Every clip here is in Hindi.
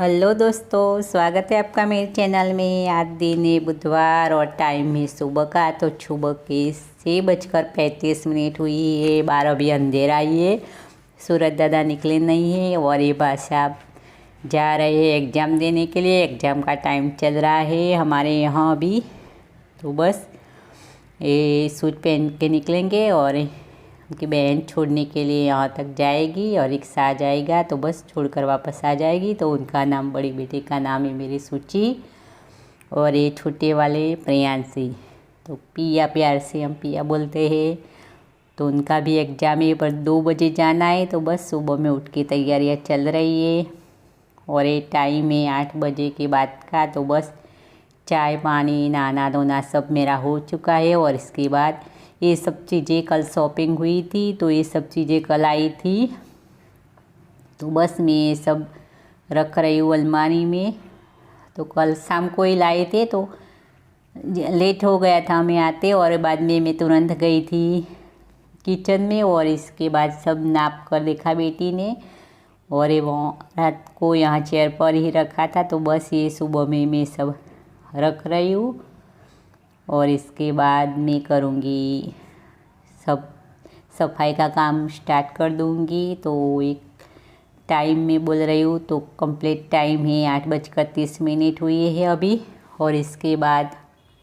हेलो दोस्तों, स्वागत है आपका मेरे चैनल में। आज दिन है बुधवार और टाइम है सुबह का। तो सुबह के 6:35 हुई है। 12 भी अंधेरा ही है। सूरज दादा निकले नहीं है और ये बादशाह जा रहे हैं एग्ज़ाम देने के लिए। एग्ज़ाम का टाइम चल रहा है हमारे यहाँ अभी। तो बस ये सूट पहन के निकलेंगे और उनकी बहन छोड़ने के लिए यहाँ तक जाएगी और रिक्शा आ जाएगा तो बस छोड़कर वापस आ जाएगी। तो उनका नाम, बड़ी बेटी का नाम है मेरी सूची और ये छोटे वाले प्रियांशी। तो पिया, प्यार से हम पिया बोलते हैं। तो उनका भी एग्ज़ाम है पर 2 बजे जाना है। तो बस सुबह में उठ के तैयारियाँ चल रही है और ये टाइम है 8 बजे के बाद का। तो बस चाय पानी नहाना धोना सब मेरा हो चुका है। और इसके बाद ये सब चीज़ें, कल शॉपिंग हुई थी तो ये सब चीज़ें कल आई थी। तो बस मैं ये सब रख रही हूँ अलमारी में। तो कल शाम को ही लाए थे तो लेट हो गया था हमें आते। और बाद में मैं तुरंत गई थी किचन में और इसके बाद सब नाप कर देखा बेटी ने और ये वो रात को यहाँ चेयर पर ही रखा था। तो बस ये सुबह में मैं सब रख रही हूँ और इसके बाद मैं करूँगी सब सफाई का काम स्टार्ट कर दूँगी। तो एक टाइम में बोल रही हूँ तो कंप्लीट टाइम है 8:30 हुई है अभी। और इसके बाद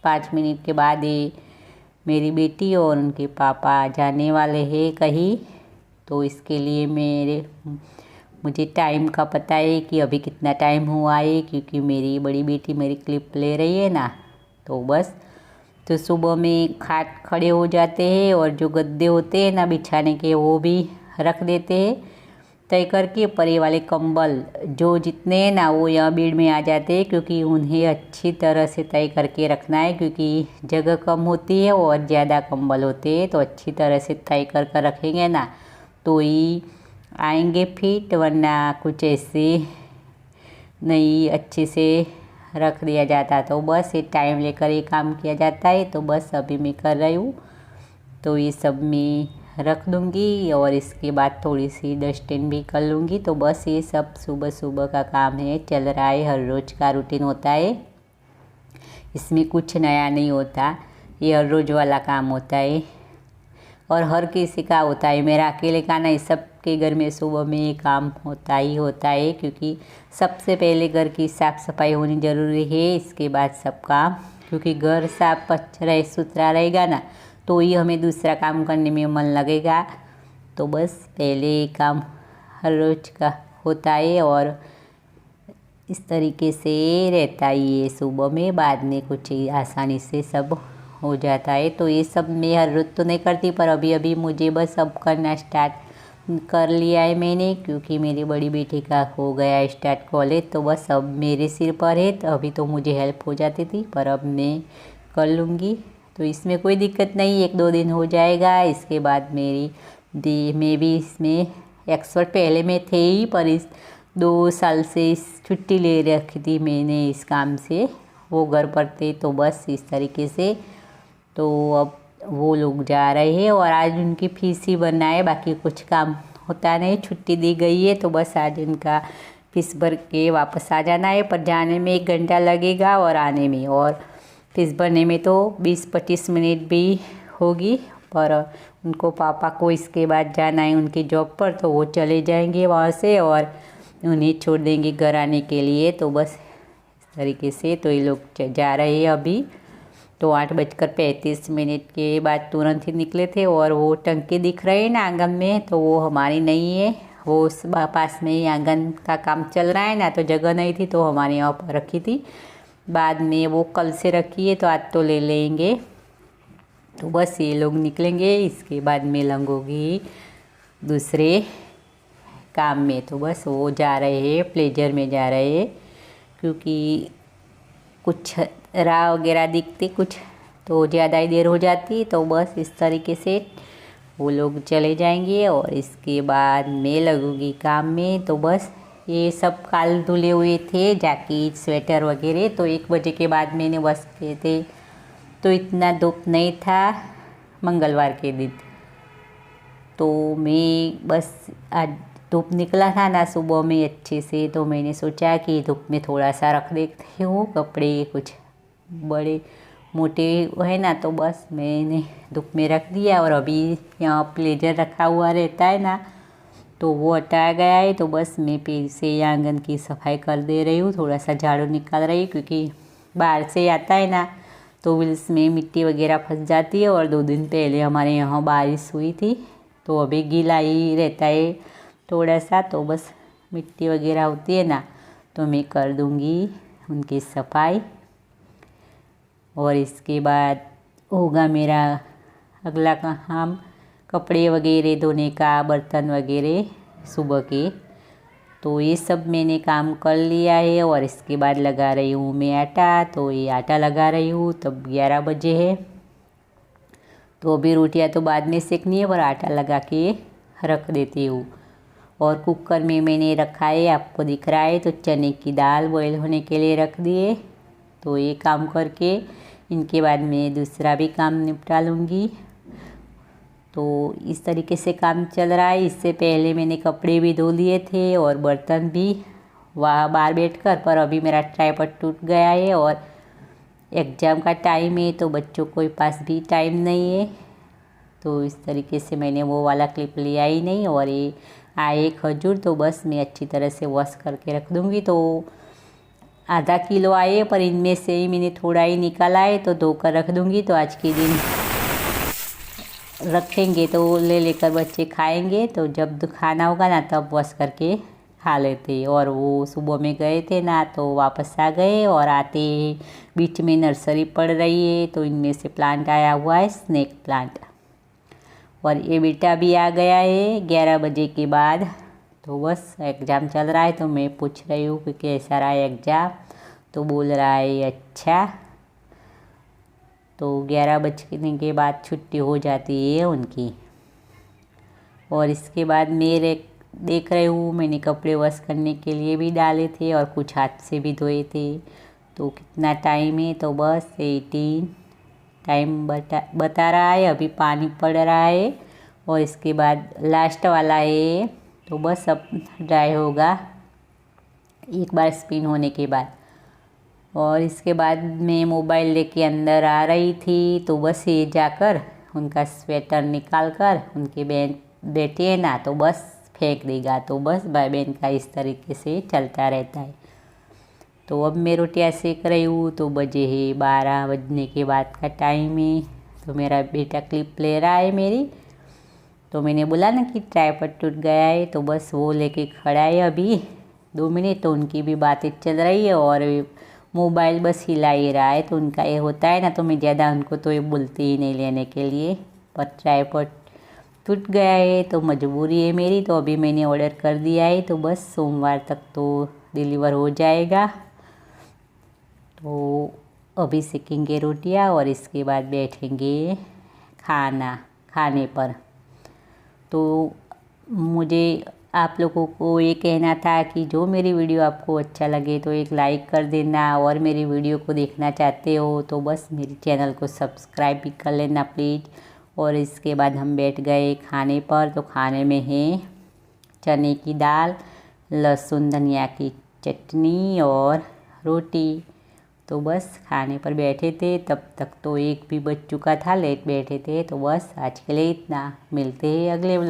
5 मिनट के बाद ये मेरी बेटी और उनके पापा जाने वाले हैं कहीं। तो इसके लिए मुझे टाइम का पता है कि अभी कितना टाइम हुआ है, क्योंकि मेरी बड़ी बेटी मेरी क्लिप ले रही है ना। तो बस तो सुबह में खाट खड़े हो जाते हैं और जो गद्दे होते हैं ना बिछाने के वो भी रख देते हैं तय करके। परे वाले कंबल जो जितने हैं ना वो यहाँ बेड में आ जाते हैं, क्योंकि उन्हें अच्छी तरह से तय करके रखना है, क्योंकि जगह कम होती है और ज़्यादा कंबल होते हैं। तो अच्छी तरह से तय कर रखेंगे ना तो ही आएंगे फिट, वरना कुछ ऐसे नहीं अच्छे से रख दिया जाता। तो बस ये टाइम लेकर ये काम किया जाता है। तो बस अभी मैं कर रही हूँ तो ये सब मैं रख दूँगी और इसके बाद थोड़ी सी डस्टिंग भी कर लूँगी। तो बस ये सब सुबह सुबह का काम है, चल रहा है, हर रोज़ का रूटीन होता है। इसमें कुछ नया नहीं होता, ये हर रोज़ वाला काम होता है और हर किसी का होता है। मेरा अकेले का नहीं, सबके घर में सुबह में ये काम होता ही होता है, क्योंकि सबसे पहले घर की साफ़ सफाई होनी ज़रूरी है। इसके बाद सब काम, क्योंकि घर साफ रहे सुथरा रहेगा ना तो ही हमें दूसरा काम करने में मन लगेगा। तो बस पहले ये काम हर रोज़ का होता है और इस तरीके से रहता ही है सुबह में। बाद में कुछ आसानी से सब हो जाता है। तो ये सब मैं हर रोज़ तो नहीं करती, पर अभी अभी मुझे बस अब करना स्टार्ट कर लिया है मैंने, क्योंकि मेरी बड़ी बेटी का हो गया स्टार्ट कॉलेज। तो बस अब मेरे सिर पर है। तो अभी तो मुझे हेल्प हो जाती थी, पर अब मैं कर लूँगी। तो इसमें कोई दिक्कत नहीं, 1-2 दिन हो जाएगा। इसके बाद मैं भी इसमें एक्सपर्ट पहले में थे ही, पर इस 2 साल से इस छुट्टी ले रखी थी मैंने इस काम से, वो घर पर थे। तो बस इस तरीके से तो अब वो लोग जा रहे हैं और आज उनकी फीस ही भरना है, बाकी कुछ काम होता नहीं। छुट्टी दी गई है तो बस आज उनका फीस भर के वापस आ जाना है। पर जाने में 1 घंटा लगेगा और आने में, और फीस भरने में तो 20-25 मिनट भी होगी। पर उनको पापा को इसके बाद जाना है उनकी जॉब पर, तो वो चले जाएंगे वहाँ से और उन्हें छोड़ देंगे घर आने के लिए। तो बस इस तरीके से तो ये लोग जा रहे हैं अभी। तो 8:35 के बाद तुरंत ही निकले थे। और वो टंकी दिख रही है ना आंगन में, तो वो हमारी नहीं है, वो उस पास में ही आंगन का काम चल रहा है ना, तो जगह नहीं थी तो हमारे यहाँ पर रखी थी। बाद में वो कल से रखी है तो आज तो ले लेंगे। तो बस ये लोग निकलेंगे, इसके बाद मैं लगूंगी दूसरे काम में। तो बस वो जा रहे हैं, प्लेजर में जा रहे हैं, क्योंकि कुछ राह वगैरह दिखती कुछ तो ज़्यादा ही देर हो जाती। तो बस इस तरीके से वो लोग चले जाएंगे और इसके बाद मैं लगूंगी काम में। तो बस ये सब काल धुले हुए थे, जैकेट स्वेटर वगैरह। तो 1 बजे के बाद मैंने बस किए थे, तो इतना धूप नहीं था मंगलवार के दिन। तो मैं बस आज धूप निकला था ना सुबह में अच्छे से, तो मैंने सोचा कि धूप में थोड़ा सा रख देती हूँ कपड़े, कुछ बड़े मोटे है ना, तो बस मैंने धूप में रख दिया। और अभी यहाँ प्लेजर रखा हुआ रहता है ना, तो वो हटाया गया है, तो बस मैं फिर से आंगन की सफाई कर दे रही हूँ, थोड़ा सा झाड़ू निकाल रही हूँ, क्योंकि बाहर से आता है ना तो व्हील्स में मिट्टी वगैरह फंस जाती है। और 2 दिन पहले हमारे यहाँ बारिश हुई थी, तो अभी गीला ही रहता है थोड़ा सा, तो बस मिट्टी वगैरह होती है ना, तो मैं कर दूँगी उनकी सफाई। और इसके बाद होगा मेरा अगला काम कपड़े वगैरह धोने का, बर्तन वगैरह सुबह के। तो ये सब मैंने काम कर लिया है। और इसके बाद लगा रही हूँ मैं आटा, तो ये आटा लगा रही हूँ, तब 11 बजे है। तो अभी रोटियाँ तो बाद में सेकनी है, पर आटा लगा के रख देती हूँ। और कुकर में मैंने रखा है, आपको दिख रहा है, तो चने की दाल बॉईल होने के लिए रख दिए। तो ये काम करके इनके बाद मैं दूसरा भी काम निपटा लूँगी। तो इस तरीके से काम चल रहा है। इससे पहले मैंने कपड़े भी धो लिए थे और बर्तन भी वहाँ बाहर बैठकर, पर अभी मेरा ट्राइपॉड टूट गया है और एग्ज़ाम का टाइम है, तो बच्चों के पास भी टाइम नहीं है। तो इस तरीके से मैंने वो वाला क्लिप लिया ही नहीं। और ये आए खजूर, तो बस मैं अच्छी तरह से वॉश करके रख दूँगी। तो आधा किलो आए, पर इनमें से ही मैंने थोड़ा ही निकाला है, तो धोकर रख दूँगी। तो आज के दिन रखेंगे तो ले लेकर बच्चे खाएंगे, तो जब खाना होगा ना तब वॉश करके खा लेते। और वो सुबह में गए थे ना, तो वापस आ गए, और आते बीच में नर्सरी पड़ रही है, तो इनमें से प्लांट आया हुआ है, स्नेक प्लांट। और ये बेटा भी आ गया है 11 बजे के बाद। तो बस एग्ज़ाम चल रहा है, तो मैं पूछ रही हूँ कि कैसा रहा है एग्ज़ाम, तो बोल रहा है अच्छा। तो 11 बजने के बाद छुट्टी हो जाती है उनकी। और इसके बाद मेरे देख रही हूँ, मैंने कपड़े वॉश करने के लिए भी डाले थे और कुछ हाथ से भी धोए थे। तो कितना टाइम है, तो बस 18 टाइम बता रहा है। अभी पानी पड़ रहा है और इसके बाद लास्ट वाला है, तो बस अब ड्राई होगा एक बार स्पिन होने के बाद। और इसके बाद मैं मोबाइल लेके अंदर आ रही थी, तो बस ये जाकर उनका स्वेटर निकाल कर उनके बेटे हैं ना, तो बस फेंक देगा। तो बस भाई बहन का इस तरीके से चलता रहता है। तो अब मैं रोटियाँ सेक रही हूँ, तो बजे है 12 बजने के बाद का टाइम है। तो मेरा बेटा क्लिप ले रहा है मेरी, तो मैंने बोला ना कि ट्राइपॉड टूट गया है, तो बस वो लेके खड़ा है अभी 2 मिनट। तो उनकी भी बातें चल रही है और मोबाइल बस हिला ही रहा है। तो उनका ये होता है ना, तो मैं ज़्यादा उनको तो ये बोलती ही नहीं लेने के लिए। पर ट्राइपॉड टूट गया है तो मजबूरी है मेरी, तो अभी मैंने ऑर्डर कर दिया है, तो बस सोमवार तक तो डिलीवर हो जाएगा। तो अभी सेकेंगे रोटियाँ और इसके बाद बैठेंगे खाने पर। तो मुझे आप लोगों को ये कहना था कि जो मेरी वीडियो आपको अच्छा लगे तो एक लाइक कर देना, और मेरी वीडियो को देखना चाहते हो तो बस मेरे चैनल को सब्सक्राइब भी कर लेना प्लीज़। और इसके बाद हम बैठ गए खाने पर। तो खाने में है चने की दाल, लहसुन धनिया की चटनी और रोटी। तो बस खाने पर बैठे थे, तब तक तो 1 भी बज चुका था, लेट बैठे थे। तो बस आज के लिए इतना, मिलते हैं अगले व्लॉग।